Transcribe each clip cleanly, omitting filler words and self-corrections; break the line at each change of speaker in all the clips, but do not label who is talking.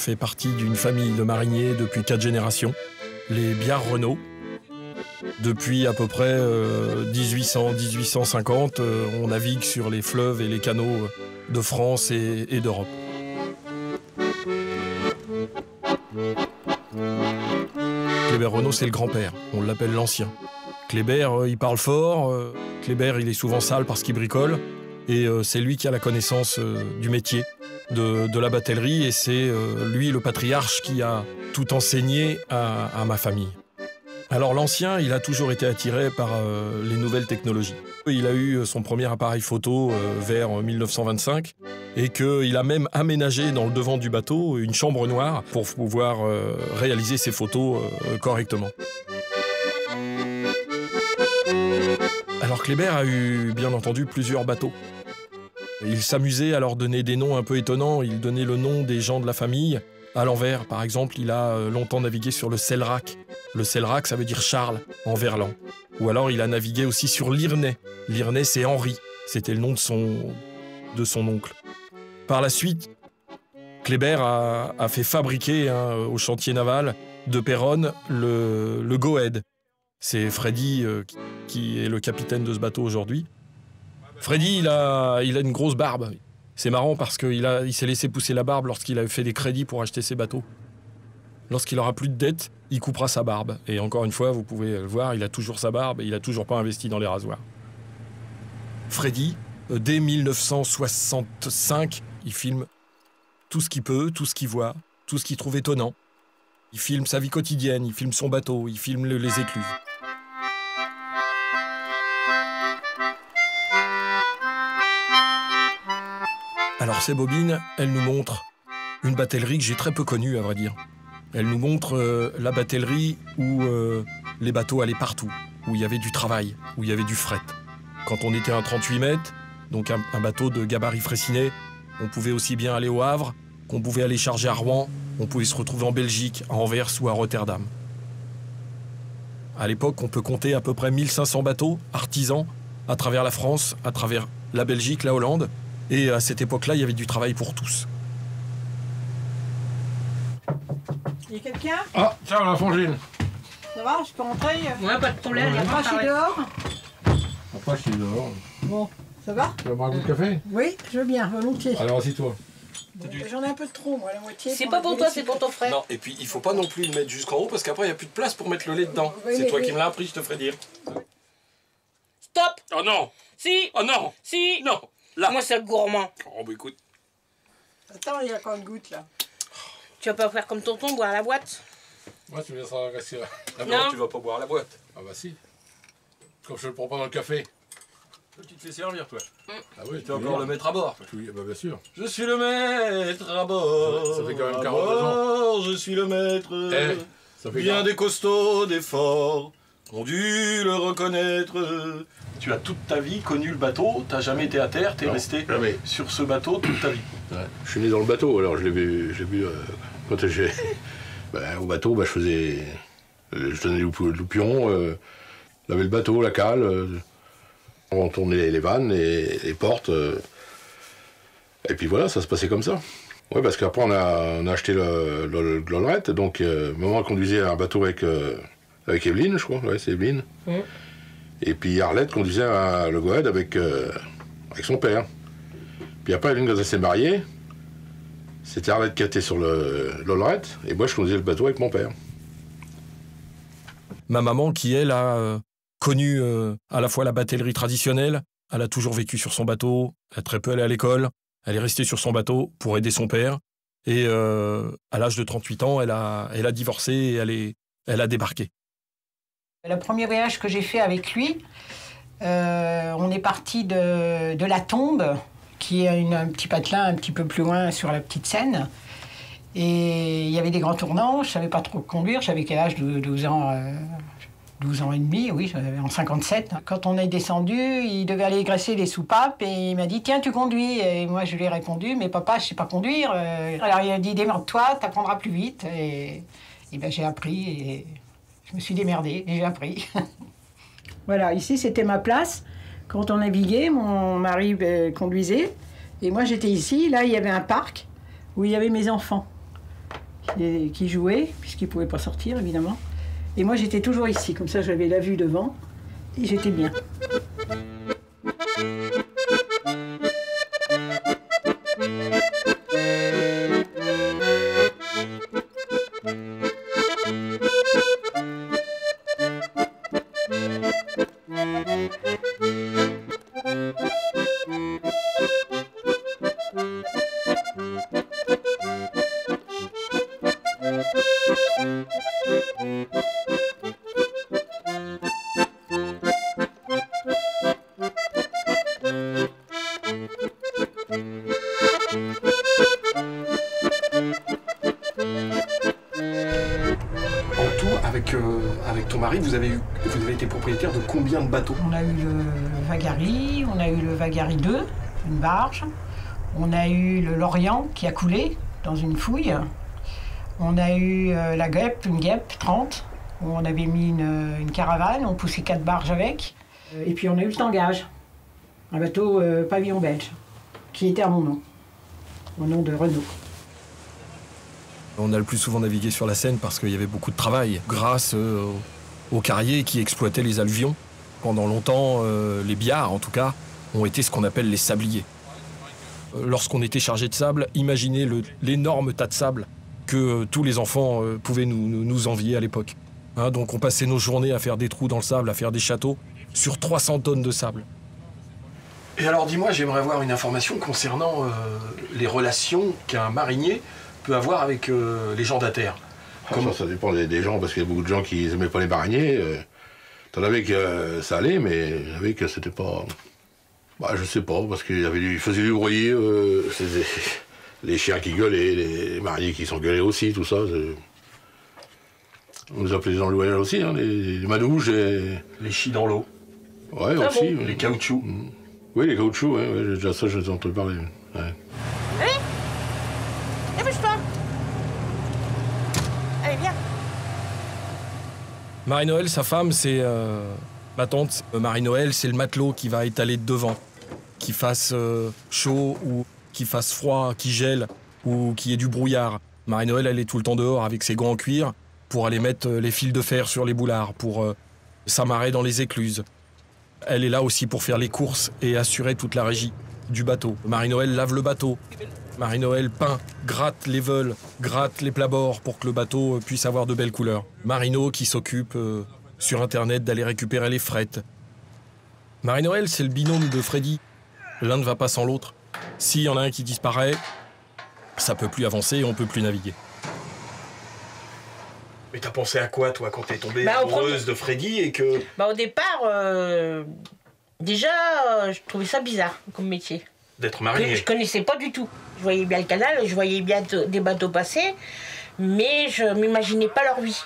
fait partie d'une famille de mariniers depuis 4 générations, les Biard-Renault. Depuis à peu près 1800-1850, on navigue sur les fleuves et les canaux de France et d'Europe. Kléber Renault, c'est le grand-père, on l'appelle l'ancien. Kléber, il parle fort, Kléber, il est souvent sale parce qu'il bricole, et c'est lui qui a la connaissance du métier, de la batellerie, et c'est lui le patriarche qui a tout enseigné à ma famille. Alors l'ancien, il a toujours été attiré par les nouvelles technologies. Il a eu son premier appareil photo vers 1925 et qu'il a même aménagé dans le devant du bateau une chambre noire pour pouvoir réaliser ses photos correctement. Alors Kléber a eu bien entendu plusieurs bateaux. Il s'amusait à leur donner des noms un peu étonnants. Il donnait le nom des gens de la famille à l'envers. Par exemple, il a longtemps navigué sur le Selrac. Le Selrac, ça veut dire Charles, en verlan. Ou alors, il a navigué aussi sur l'Irnay. L'Irnay, c'est Henri. C'était le nom de son oncle. Par la suite, Kléber a fait fabriquer au chantier naval de Péronne le Go-Ahead. C'est Freddy qui est le capitaine de ce bateau aujourd'hui. Freddy, il a une grosse barbe. C'est marrant parce qu'il s'est laissé pousser la barbe lorsqu'il a fait des crédits pour acheter ses bateaux. Lorsqu'il aura plus de dettes, il coupera sa barbe. Et encore une fois, vous pouvez le voir, il a toujours sa barbe et il n'a toujours pas investi dans les rasoirs. Freddy, dès 1965, il filme tout ce qu'il peut, tout ce qu'il voit, tout ce qu'il trouve étonnant. Il filme sa vie quotidienne, il filme son bateau, il filme les écluses. Alors ces bobines, elles nous montrent une batellerie que j'ai très peu connue, à vrai dire. Elle nous montre la batellerie où les bateaux allaient partout, où il y avait du travail, où il y avait du fret. Quand on était à 38 mètres, donc un bateau de gabarit Freycinet, on pouvait aussi bien aller au Havre, qu'on pouvait aller charger à Rouen, on pouvait se retrouver en Belgique, à Anvers ou à Rotterdam. À l'époque, on peut compter à peu près 1500 bateaux, artisans, à travers la France, à travers la Belgique, la Hollande. Et à cette époque-là, il y avait du travail pour tous.
Il y a quelqu'un?
Ah, tiens, la Frangine.
Ça va, je peux rentrer?
Ouais, pas de problème.
Moi, je suis dehors.
Après, je suis dehors.
Bon, ça va?
Tu vas boire un coup de café?
Oui, je veux bien, volontiers.
Alors, assis-toi.
Bon, j'en ai un peu de trop, moi, la moitié.
C'est pas pour toi, c'est pour ton frère.
Non, et puis il faut pas non plus le mettre jusqu'en haut parce qu'après il n'y a plus de place pour mettre le lait dedans.
Oui,
c'est
mais-
toi qui me l'as appris, je te ferai dire.
Stop!
Oh non!
Si!
Oh non!
Si!
Non! Là!
Moi, c'est gourmand.
Oh bah écoute.
Attends, il y a encore une goutte, là.
Tu vas pas faire comme tonton, boire la boîte?
Moi, tu me laisseras rester là.
Ah
Non.
tu vas pas boire la boîte.
Ah bah si. Comme je le prends pas dans le café.
Tu te fais servir toi.
Ah oui,
Tu vas encore le mettre à bord.
Oui, bah bien sûr.
Je suis le maître à bord.
Ça fait quand même
à
42
bord, je suis le maître.
Eh, ça fait
Bien des costauds, des forts, ont dû le reconnaître. Tu as toute ta vie connu le bateau, t'as jamais été à terre, t'es
Non,
resté
jamais.
sur ce bateau toute ta vie.
Ouais. Je suis né dans le bateau, alors je l'ai vu quand j'ai... au bateau, je faisais... Je donnais le loupion, lavais le bateau, la cale, on tournait les vannes, les portes, et puis voilà, ça se passait comme ça. Ouais, parce qu'après on a acheté le Glollerette, donc maman conduisait un bateau avec Evelyne, je crois, ouais, c'est Evelyne. Et puis Arlette conduisait le Go-Ahead avec son père. Puis après, Evelyne, quand elle s'est mariée, c'était Arlette qui était sur le Glollerette, et moi je conduisais le bateau avec mon père.
Ma maman, qui elle a connu à la fois la batellerie traditionnelle, elle a toujours vécu sur son bateau, elle a très peu allé à l'école, elle est restée sur son bateau pour aider son père. Et à l'âge de 38 ans, elle a divorcé et elle a débarqué.
Le premier voyage que j'ai fait avec lui, on est parti de la Tombe, qui est un petit patelin un petit peu plus loin sur la petite Seine. Et il y avait des grands tournants, je ne savais pas trop conduire, j'avais quel âge, 12 ans, 12 ans et demi, oui, j'avais en 57. Quand on est descendu, il devait aller graisser les soupapes et il m'a dit « Tiens, tu conduis ?» Et moi, je lui ai répondu « Mais papa, je ne sais pas conduire. » Alors il a dit « Démerde-toi, tu apprendras plus vite. » Et ben, j'ai appris et je me suis démerdée et j'ai appris. Voilà, ici, c'était ma place. Quand on naviguait, mon mari conduisait et moi, j'étais ici. Là, il y avait un parc où il y avait mes enfants. qui jouaient, puisqu'ils ne pouvaient pas sortir, évidemment. Et moi, j'étais toujours ici, comme ça, j'avais la vue devant, et j'étais bien.
Avec ton mari, vous avez été propriétaire de combien de bateaux?
On a eu le Vagari, on a eu le Vagari 2, une barge. On a eu le Lorient qui a coulé dans une fouille. On a eu la Guêpe, une Guêpe 30, où on avait mis une caravane, on poussait 4 barges avec. Et puis on a eu le Tangage, un bateau pavillon belge, qui était à mon nom, au nom de Renault.
On a le plus souvent navigué sur la Seine parce qu'il y avait beaucoup de travail, grâce aux carriers qui exploitaient les alluvions. Pendant longtemps, les biards, en tout cas, ont été ce qu'on appelle les sabliers. Lorsqu'on était chargé de sable, imaginez l'énorme tas de sable que tous les enfants pouvaient nous envier à l'époque. Hein, donc on passait nos journées à faire des trous dans le sable, à faire des châteaux, sur 300 tonnes de sable. Et alors dis-moi, j'aimerais avoir une information concernant les relations qu'un marinier peut avoir avec les gens de la terre.
Ça dépend des gens, parce qu'il y a beaucoup de gens qui n'aimaient pas les mariniers. T'en avais que ça allait, mais il y en avait que c'était pas... Bah, je sais pas, parce qu'il faisait du bruit, les chiens qui gueulaient, les mariniers qui s'engueulaient aussi, tout ça. On nous appelait les gens loyaux aussi, hein, les manouches et...
Les chis dans l'eau.
Ouais, aussi.
Bon. Les caoutchoucs.
Oui, les caoutchoucs, ouais, déjà ça, je les ai entendu parler. Ouais.
Allez, ne bouge pas. Allez, viens.
Marie-Noël, sa femme, c'est ma tante. Marie-Noël, c'est le matelot qui va étaler devant. Qu'il fasse chaud ou qu'il fasse froid, qu'il gèle ou qu'il y ait du brouillard. Marie-Noël, elle est tout le temps dehors avec ses gants en cuir pour aller mettre les fils de fer sur les boulards, pour s'amarrer dans les écluses. Elle est là aussi pour faire les courses et assurer toute la régie du bateau. Marie-Noël lave le bateau. Marie-Noël peint, gratte les veules, gratte les plabords pour que le bateau puisse avoir de belles couleurs. Marino qui s'occupe sur Internet d'aller récupérer les frettes. Marie-Noël, c'est le binôme de Freddy. L'un ne va pas sans l'autre. S'il y en a un qui disparaît, ça peut plus avancer et on peut plus naviguer. Mais t'as pensé à quoi, toi, quand t'es tombée amoureuse de Freddy et que...
Au départ, déjà, je trouvais ça bizarre comme métier.
D'être marinier.
Je connaissais pas du tout. Je voyais bien le canal, je voyais bien des bateaux passer, mais je m'imaginais pas leur vie.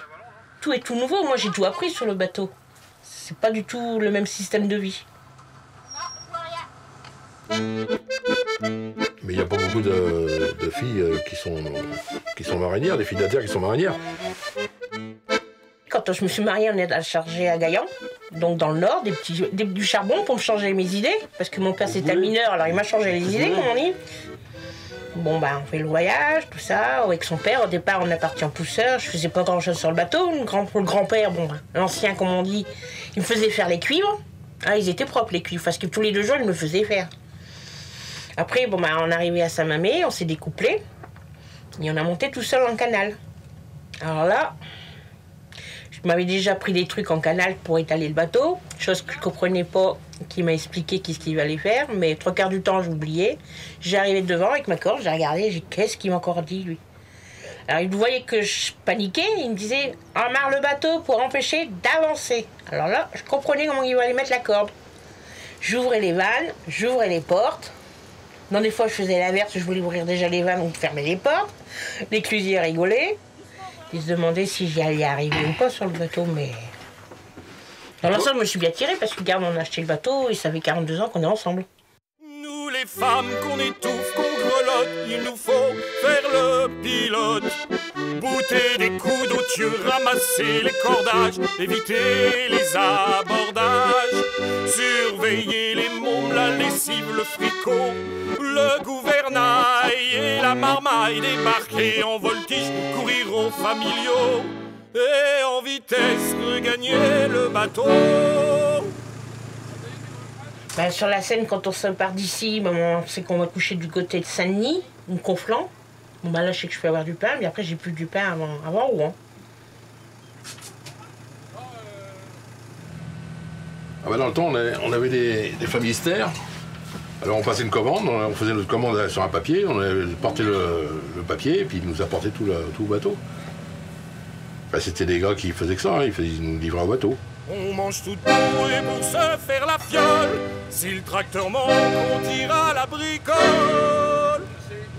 Tout est tout nouveau, moi j'ai tout appris sur le bateau. C'est pas du tout le même système de vie.
Mais il n'y a pas beaucoup de filles qui sont marinières, des filles de la terre qui sont marinières.
Quand je me suis mariée, on est à charger à Gaillan, donc dans le nord, du charbon pour me changer mes idées, parce que mon père c'était mineur, alors il m'a changé les idées, comme on dit. Bon, on fait le voyage, tout ça, avec son père. Au départ, on est parti en pousseur, je faisais pas grand-chose sur le bateau. Le grand-père, l'ancien, comme on dit, il me faisait faire les cuivres. Ah, ils étaient propres, les cuivres, parce que tous les 2 jours, il me faisait faire. Après, on arrivait à Saint-Mamé, on s'est découplés, et on a monté tout seul en canal. Alors là, je m'avais déjà pris des trucs en canal pour étaler le bateau, chose que je ne comprenais pas, qui m'a expliqué qu'est-ce qu'il allait faire, mais 3/4 du temps, j'oubliais. J'arrivais devant avec ma corde, j'ai regardé, j'ai dit, qu'est-ce qu'il m'a encore dit, lui? Alors, il voyait que je paniquais, il me disait, amarre le bateau pour empêcher d'avancer. Alors là, je comprenais comment il allait mettre la corde. J'ouvrais les vannes, j'ouvrais les portes. Non, des fois, je faisais l'inverse, je voulais ouvrir déjà les vannes ou fermer les portes. Les clusiers rigolaient. Ils se demandaient si j'y allais arriver ou pas sur le bateau, mais... Dans l'ensemble, je me suis bien tirée parce que, regarde, on a acheté le bateau et ça fait 42 ans qu'on est ensemble.
Nous les femmes qu'on étouffe, qu'on grelotte, il nous faut faire le pilote. Bouter des coups d'eau-tieux, ramasser les cordages, éviter les abordages, surveiller les mômes, la lessive, le fricot, le gouvernail et la marmaille. aille débarquer en voltige, courir aux familiaux et en vitesse regagner le bateau.
Ben, sur la Seine, quand on se part d'ici, ben, on sait qu'on va coucher du côté de Saint-Denis ou Conflans. Bon, ben là, je sais que je peux avoir du pain, mais après, j'ai plus du pain avant Rouen.
Ah bah dans le temps, on avait des familistères. Alors on passait une commande, on faisait notre commande sur un papier, on avait porté le papier, et puis ils nous apportaient tout le bateau. Enfin, c'était des gars qui faisaient que ça, hein, ils nous livraient au bateau.
On mange tout bourré pour se faire la fiole. Si le tracteur manque, on tire à la bricole.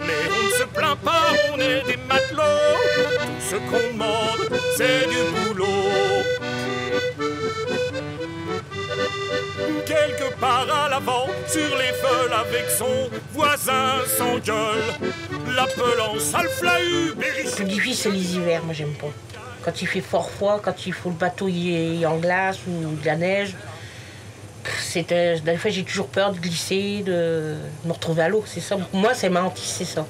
Mais on ne se plaint pas, on est des matelots. Tout ce qu'on demande, c'est du boulot. Quelque part à l'avant, sur les feuilles avec son voisin s'engueule. L'appelant sale flahut,
Le plus difficile, c'est les hivers, moi j'aime pas. Quand il fait fort froid, quand il faut le bateau y est en glace ou de la neige, des fois j'ai toujours peur de glisser, de me retrouver à l'eau, c'est ça. Moi, c'est ma hantise, c'est ça.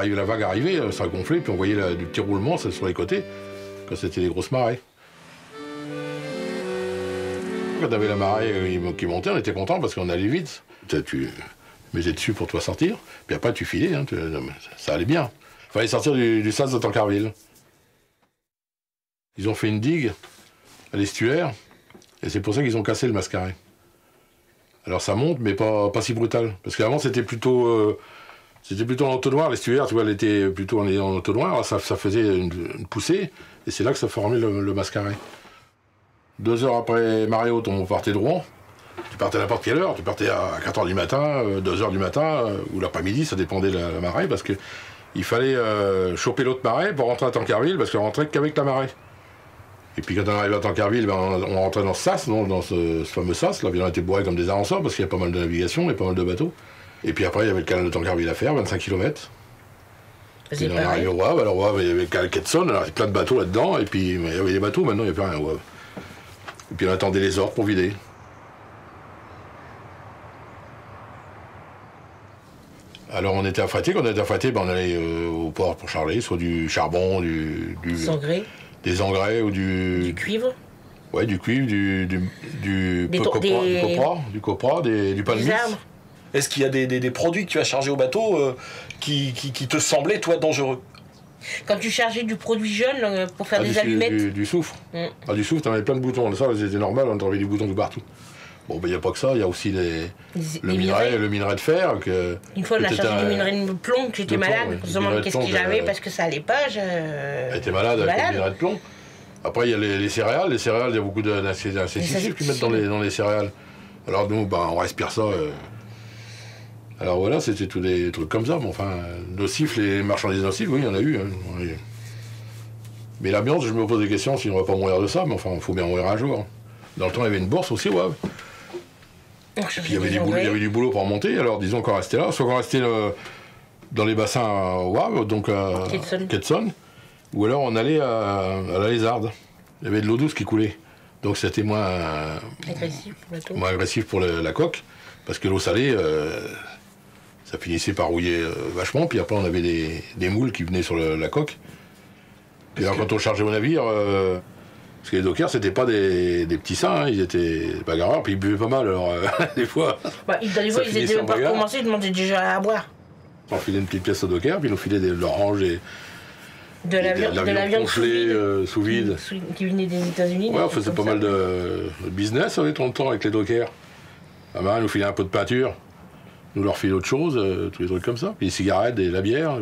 La vague arrivait, ça gonflait, puis on voyait du petit roulement sur les côtés, quand c'était les grosses marées. Quand on avait la marée qui montait, on était content parce qu'on allait vite. Tu mettais dessus pour toi sortir, puis après tu filais, hein, ça allait bien. Il fallait sortir du sas de Tancarville. Ils ont fait une digue à l'estuaire, et c'est pour ça qu'ils ont cassé le Mascaret. Alors ça monte, mais pas si brutal, parce qu'avant c'était plutôt en entonnoir, l'estuaire, tu vois, elle était plutôt en entonnoir, ça faisait une poussée, et c'est là que ça formait le Mascaret. 2 heures après marée haute, on partait de Rouen. Tu partais à n'importe quelle heure, tu partais à 4 h du matin, 2 h du matin, ou l'après-midi, ça dépendait de la marée, parce qu'il fallait choper l'autre marée pour rentrer à Tancarville, parce qu'on rentrait qu'avec la marée. Et puis quand on arrivait à Tancarville, ben, on rentrait dans ce sas, dans ce fameux sas, là, on était bourrés comme des avanceurs, parce qu'il y a pas mal de navigation et pas mal de bateaux. Et puis après, il y avait le canal de Tancarville à faire, 25 km. Et on arrivait au Wavre. Alors, au Wavre, il y avait le canal Quetson, alors il y avait plein de bateaux là-dedans. Et puis, il y avait des bateaux, maintenant, il n'y a plus rien au Wavre. Et puis, on attendait les ordres pour vider. Alors, on était affrété. Quand on était affrété, ben, on allait au port pour charler, soit du charbon, des engrais ou
du cuivre.
Ouais, du cuivre, du copra, du palmis.
Est-ce qu'il y a des produits que tu as chargés au bateau qui te semblaient, toi, dangereux?
Quand tu chargeais du produit jaune pour faire des allumettes.
Du soufre. Du soufre, t'en avais plein de boutons. Ça, c'était normal, on avait des boutons de partout. Bon, ben, il n'y a pas que ça, il y a aussi le minerai de fer.
Une fois, on a chargé du minerai de plomb, que j'étais malade. On se demande qu'est-ce que j'avais parce que ça allait pas.
Elle était malade avec le minerai de plomb. Après, il y a les céréales. Les céréales, il y a beaucoup d'insecticides qu'ils mettent dans les céréales. Alors, nous, ben, on respire ça. Alors voilà, c'était tous des trucs comme ça. Mais enfin, nocifs, les marchandises nocives, oui, il y en a eu. Hein. Mais l'ambiance, je me pose des questions si on ne va pas mourir de ça, mais enfin, il faut bien mourir un jour. Dans le temps, il y avait une bourse aussi, ouais. Puis il y avait du boulot pour remonter, alors disons qu'on restait là, soit qu'on restait dans les bassins à Wavre, donc à Quetson, ou alors on allait à la Lézarde. Il y avait de l'eau douce qui coulait, donc c'était moins agressif pour la coque, parce que l'eau salée, ça finissait par rouiller vachement, puis après on avait des moules qui venaient sur la coque. Puis alors quand on chargeait au navire, parce que les dockers, c'était pas des petits seins, hein, ils étaient bagarreurs, puis ils buvaient pas mal, alors des fois.
Bah, des fois, ils étaient pas commencés, ils demandaient déjà à boire.
On filait une petite pièce au docker, puis ils nous filaient de l'orange et.
De la viande
sous vide.
Qui venait des États-Unis.
Ouais, on faisait pas mal de business avec ton temps avec les dockers. La marine nous filait un peu de peinture, nous leur filait autre chose, tous les trucs comme ça. Puis les cigarettes, la bière.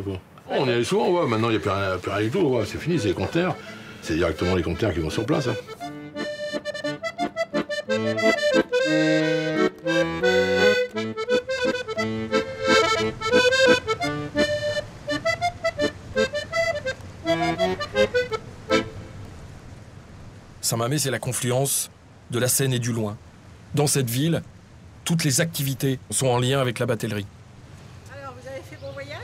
On y allait souvent, ouais. Maintenant il n'y a plus rien du tout, ouais. C'est fini, c'est les conteneurs. C'est directement les conteneurs qui vont sur place. Hein.
Saint-Mamet, c'est la confluence de la Seine et du Loing. Dans cette ville, toutes les activités sont en lien avec la batellerie.
Alors, vous avez fait bon voyage?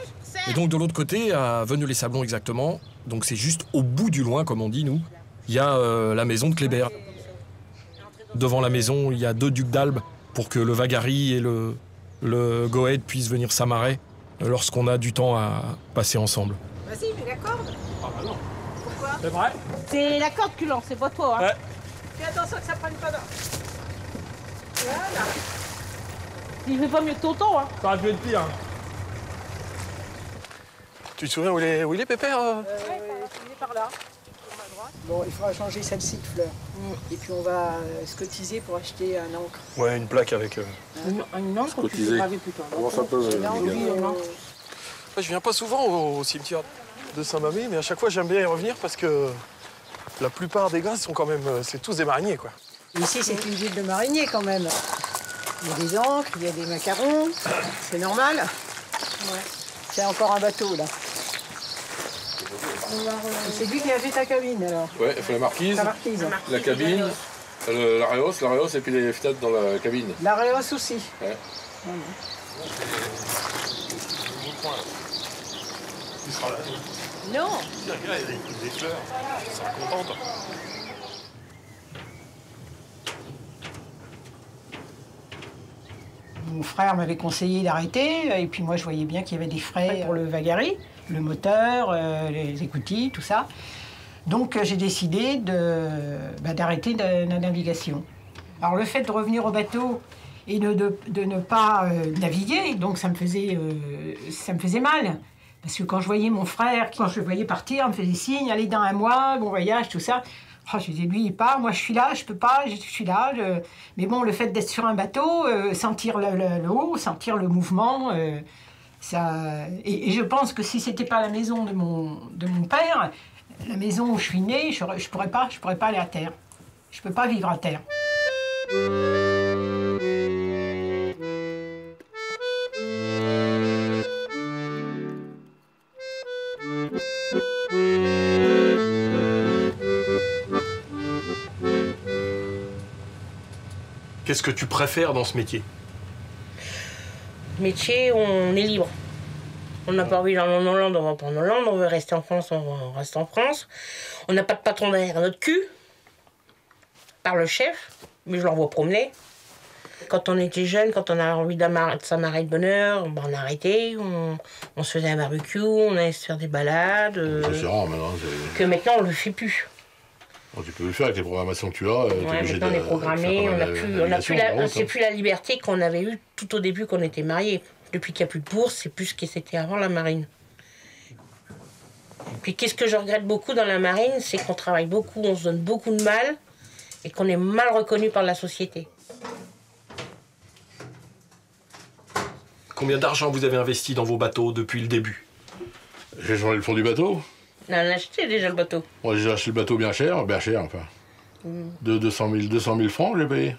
Et donc de l'autre côté, à Veneux-les-Sablons exactement, donc c'est juste au bout du Loing, comme on dit nous, il y a la maison de Kléber. Devant la maison, il y a 2 ducs d'Albe pour que le Vagary et le Goède puissent venir s'amarrer lorsqu'on a du temps à passer ensemble.
Vas-y, mets la corde.
Ah bah non.
Pourquoi?
C'est vrai?
C'est la corde qui lance, c'est pas toi. Hein.
Ouais.
Fais attention que ça prenne pas d'eau. Voilà.
Il fait pas mieux que tonton. Hein.
Ça aurait pu être pire. Tu te souviens où il est Pépère
Il est par là. Bon, il faudra changer celle-ci de fleur. Et puis on va scotiser pour acheter un encre.
Ouais, une plaque avec...
Une encre que tu
Cotisé.
fais graver plus tard.
Comment ça peut
Je viens pas souvent au cimetière de Saint-Mamet, mais à chaque fois j'aime bien y revenir parce que la plupart des gars sont quand même... C'est tous des mariniers, quoi.
Ici, c'est une ville de mariniers quand même. Il y a des ancres, il y a des macarons. C'est normal. Ouais. C'est encore un bateau là. C'est lui qui a fait ta cabine alors.
Ouais, il faut la marquise,
Ta marquise.
la cabine, la Réos et puis les fenêtres dans la cabine.
La Réos aussi.
Ouais.
Tu seras là.
Non.
Tiens, regarde, il y a des fleurs. Ils sont contentes.
Mon frère m'avait conseillé d'arrêter, et puis moi je voyais bien qu'il y avait des frais pour le Vagary, le moteur, les écoutilles, tout ça. Donc j'ai décidé d'arrêter la navigation. Alors le fait de revenir au bateau et de ne pas naviguer, donc ça me faisait mal. Parce que quand je voyais mon frère, quand je le voyais partir, il me faisait signe, allez dans un mois, bon voyage, tout ça. Oh, je disais, lui, il part, moi je suis là, je peux pas, je suis là. Mais bon, le fait d'être sur un bateau, sentir l'eau, sentir le mouvement, ça... Et je pense que si c'était pas la maison de mon père, la maison où je suis née, je pourrais pas aller à terre. Je peux pas vivre à terre.
Qu'est-ce que tu préfères dans ce métier?
Métier, on est libre. On n'a pas envie d'aller en Hollande, on va pas en Hollande. On veut rester en France, on reste en France. On n'a pas de patron derrière notre cul, par le chef, mais je l'envoie promener. Quand on était jeune, quand on avait envie de s'amarrer de bonne heure, ben on a arrêté, on se faisait un barbecue, on allait se faire des balades.
C'est rare maintenant.
Que maintenant, on le fait plus.
Bon, tu peux le faire avec les programmations que tu as.
Ouais, maintenant, on est programmé, c'est plus la liberté qu'on avait eue tout au début qu'on était mariés. Depuis qu'il n'y a plus de bourse, c'est plus ce que c'était avant la marine. Puis qu'est-ce que je regrette beaucoup dans la marine, c'est qu'on travaille beaucoup, on se donne beaucoup de mal et qu'on est mal reconnu par la société.
Combien d'argent vous avez investi dans vos bateaux depuis le début?
J'ai changé le fond du bateau.
On a acheté déjà le bateau.
Moi, j'ai acheté le bateau bien cher enfin. De 200 000 francs, j'ai payé.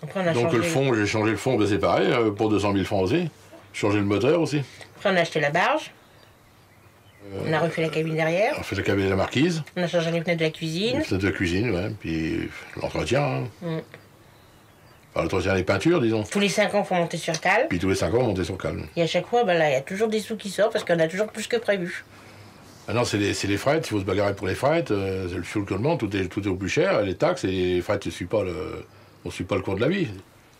Après, on a
Donc
changé...
le fond, j'ai changé le fond, ben, c'est pareil, pour 200 000 francs aussi. J'ai changé le moteur aussi.
Après, on a acheté la barge. On a refait la cabine derrière.
On a fait la cabine et la marquise,
On a changé les fenêtres de la cuisine.
les fenêtres de la cuisine, ouais. Puis l'entretien. Hein. Enfin, l'entretien des peintures, disons.
Tous les 5 ans, il faut monter sur cale.
Puis tous les 5 ans, on montait sur calme.
Et à chaque fois, ben là, il y a toujours des sous qui sortent parce qu'on a toujours plus que prévu.
Maintenant, c'est les frettes, il faut se bagarrer pour les frettes, c'est le fuel que demande, tout est au plus cher, les taxes et les frettes, on ne suit pas le cours de la vie.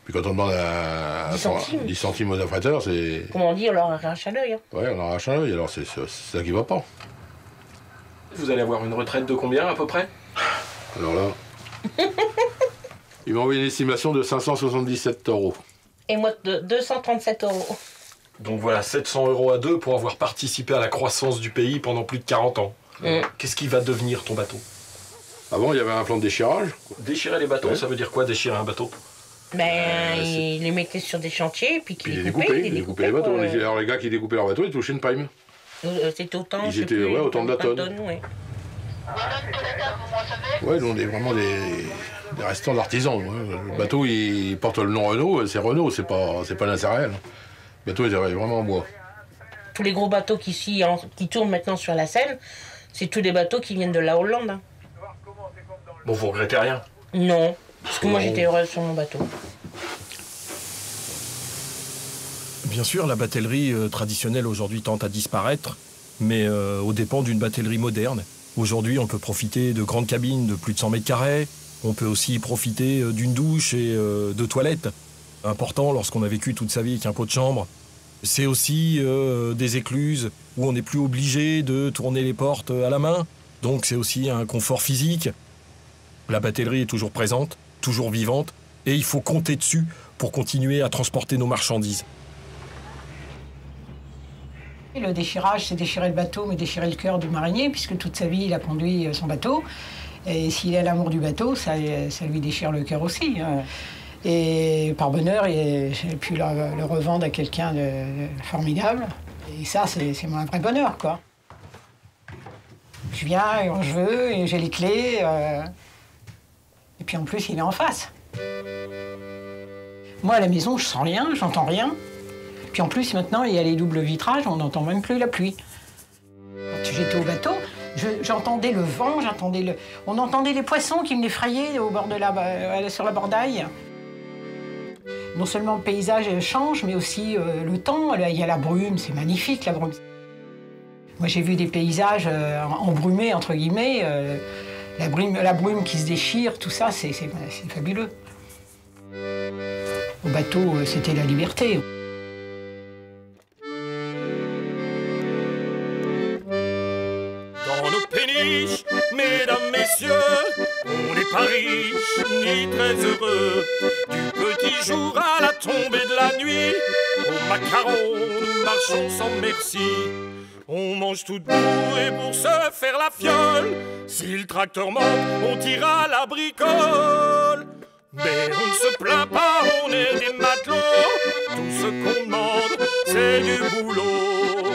Puis quand on demande 10 centimes aux affréteurs, c'est...
Comme on dit, on leur arrache à l'œil. Hein.
Ouais, on arrache un œil, alors c'est ça qui va pas.
Vous allez avoir une retraite de combien à peu près?
Alors là... Ils m'ont envoyé une estimation de 577 €.
Et moi, de 237 €.
Donc voilà, 700 € à deux pour avoir participé à la croissance du pays pendant plus de 40 ans. Qu'est-ce qui va devenir ton bateau?
Avant, il y avait un plan de déchirage.
Déchirer les bateaux, ça veut dire quoi déchirer un bateau?
Ben, ils les mettaient sur des chantiers, puis
Puis
qu'ils
ils
découpaient.
découpaient les bateaux. Alors les gars qui découpaient leurs bateaux, ils touchaient une prime.
C'était autant,
Ils
je sais
étaient,
plus,
ouais, autant de la tonne.
Ouais.
Ouais, nous on est vraiment des restants d'artisans. Hein. Le bateau, il porte le nom Renault, c'est Renault, c'est pas l'Inserréel. Le bateau, il est vraiment en bois.
Tous les gros bateaux qui tournent maintenant sur la Seine, c'est tous des bateaux qui viennent de la Hollande. Hein.
Bon, vous regrettez rien?
Non, parce que moi j'étais heureuse sur mon bateau.
Bien sûr, la batellerie traditionnelle aujourd'hui tend à disparaître, mais aux dépens d'une batellerie moderne. Aujourd'hui, on peut profiter de grandes cabines de plus de 100 mètres carrés. On peut aussi profiter d'une douche et de toilettes. Important lorsqu'on a vécu toute sa vie avec un pot de chambre. C'est aussi des écluses où on n'est plus obligé de tourner les portes à la main. Donc c'est aussi un confort physique. La batellerie est toujours présente, toujours vivante, et il faut compter dessus pour continuer à transporter nos marchandises.
Le déchirage, c'est déchirer le bateau, mais déchirer le cœur du marinier, puisque toute sa vie, il a conduit son bateau. Et s'il a l'amour du bateau, ça lui déchire le cœur aussi. Et par bonheur, j'ai pu le revendre à quelqu'un de formidable. Et ça, c'est mon vrai bonheur, quoi. Je viens quand je veux, et j'ai les clés. Et puis en plus, il est en face. Moi, à la maison, je sens rien, j'entends rien. Puis en plus, maintenant, il y a les doubles vitrages, on n'entend même plus la pluie. Quand j'étais au bateau, j'entendais le vent, on entendait les poissons qui venaient frayer au bord sur la bordaille. Non seulement le paysage change, mais aussi le temps. Il y a la brume, c'est magnifique, la brume. Moi, j'ai vu des paysages embrumés, entre guillemets. La brume qui se déchire, tout ça, c'est fabuleux. Au bateau, c'était la liberté.
Dans nos péniches, mesdames, messieurs, on n'est pas riches ni très heureux. Du petit jour à la tombée de la nuit, au macaron, nous marchons sans merci. On mange tout debout et pour se faire la fiole, si le tracteur manque, on tire à la bricole. Mais on ne se plaint pas, on est des matelots. Tout ce qu'on demande, c'est du boulot.